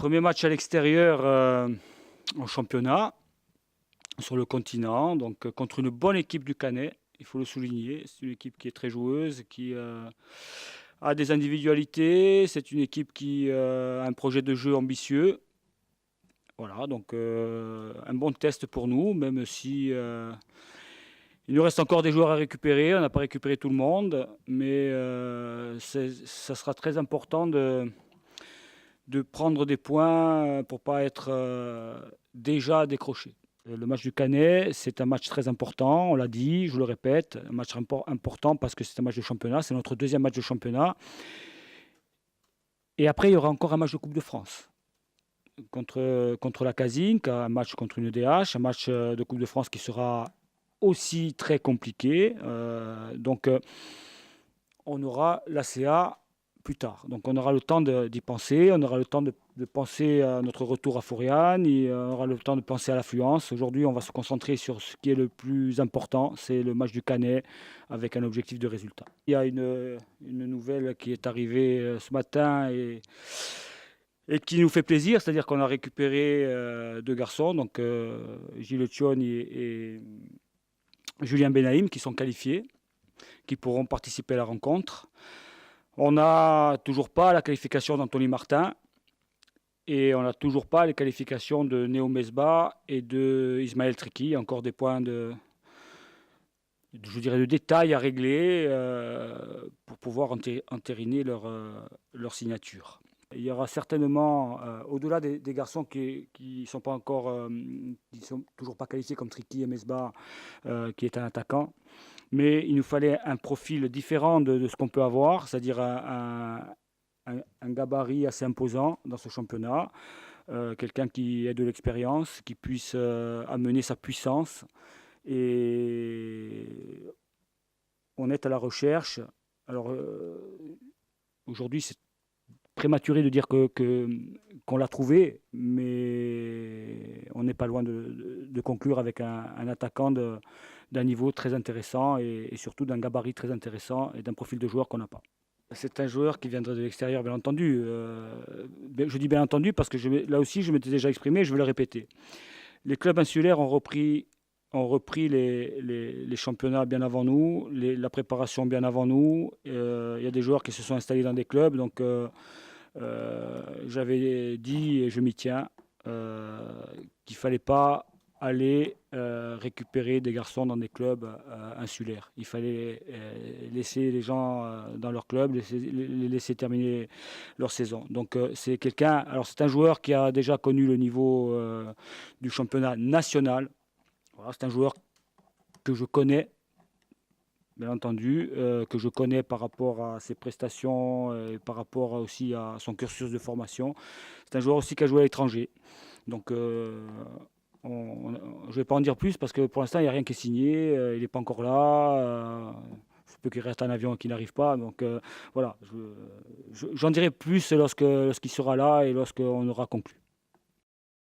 Premier match à l'extérieur en championnat, sur le continent, donc contre une bonne équipe du Canet, il faut le souligner. C'est une équipe qui est très joueuse, qui a des individualités. C'est une équipe qui a un projet de jeu ambitieux. Voilà, donc un bon test pour nous, même si il nous reste encore des joueurs à récupérer. On n'a pas récupéré tout le monde, mais ça sera très important de prendre des points pour ne pas être déjà décroché. Le match du Canet, c'est un match très important, on l'a dit, je le répète, un match important parce que c'est un match de championnat, c'est notre deuxième match de championnat. Et après, il y aura encore un match de Coupe de France contre la Casinque, un match contre une EDH, un match de Coupe de France qui sera aussi très compliqué. Donc, on aura l'ACA plus tard. Donc on aura le temps d'y penser, on aura le temps de penser à notre retour à Foriane, et on aura le temps de penser à l'affluence. Aujourd'hui, on va se concentrer sur ce qui est le plus important, c'est le match du Canet avec un objectif de résultat. Il y a une nouvelle qui est arrivée ce matin et qui nous fait plaisir, c'est-à-dire qu'on a récupéré deux garçons, donc Gilles Thion et Julien Benaïm, qui sont qualifiés, qui pourront participer à la rencontre. On n'a toujours pas la qualification d'Anthony Martin et on n'a toujours pas les qualifications de Néo Mesbah et de Ismaël Triki. Encore des points de détail à régler pour pouvoir entériner leur signature. Il y aura certainement, au-delà des garçons qui sont pas encore, qui sont toujours pas qualifiés comme Triki et Mesbah, qui est un attaquant, mais il nous fallait un profil différent de ce qu'on peut avoir, c'est-à-dire un gabarit assez imposant dans ce championnat, quelqu'un qui ait de l'expérience, qui puisse amener sa puissance. Et on est à la recherche. Alors aujourd'hui, c'est prématuré de dire qu'on l'a trouvé, mais on n'est pas loin de conclure avec un attaquant d'un niveau très intéressant et surtout d'un gabarit très intéressant et d'un profil de joueur qu'on n'a pas. C'est un joueur qui viendrait de l'extérieur, bien entendu. Je dis bien entendu parce que là aussi, je m'étais déjà exprimé, je vais le répéter. Les clubs insulaires ont repris les championnats bien avant nous, la préparation bien avant nous. Il y a des joueurs qui se sont installés dans des clubs, donc j'avais dit, et je m'y tiens, qu'il ne fallait pas aller récupérer des garçons dans des clubs insulaires. Il fallait laisser les gens dans leur club, les laisser terminer leur saison. Donc c'est quelqu'un, alors c'est un joueur qui a déjà connu le niveau du championnat national. Voilà, c'est un joueur que je connais, bien entendu, que je connais par rapport à ses prestations et par rapport aussi à son cursus de formation. C'est un joueur aussi qui a joué à l'étranger. Donc je ne vais pas en dire plus parce que pour l'instant, il n'y a rien qui est signé, il n'est pas encore là. Il se peut qu'il reste un avion et qu'il n'arrive pas. Donc voilà, j'en dirai plus lorsqu'il sera là et lorsqu'on aura conclu.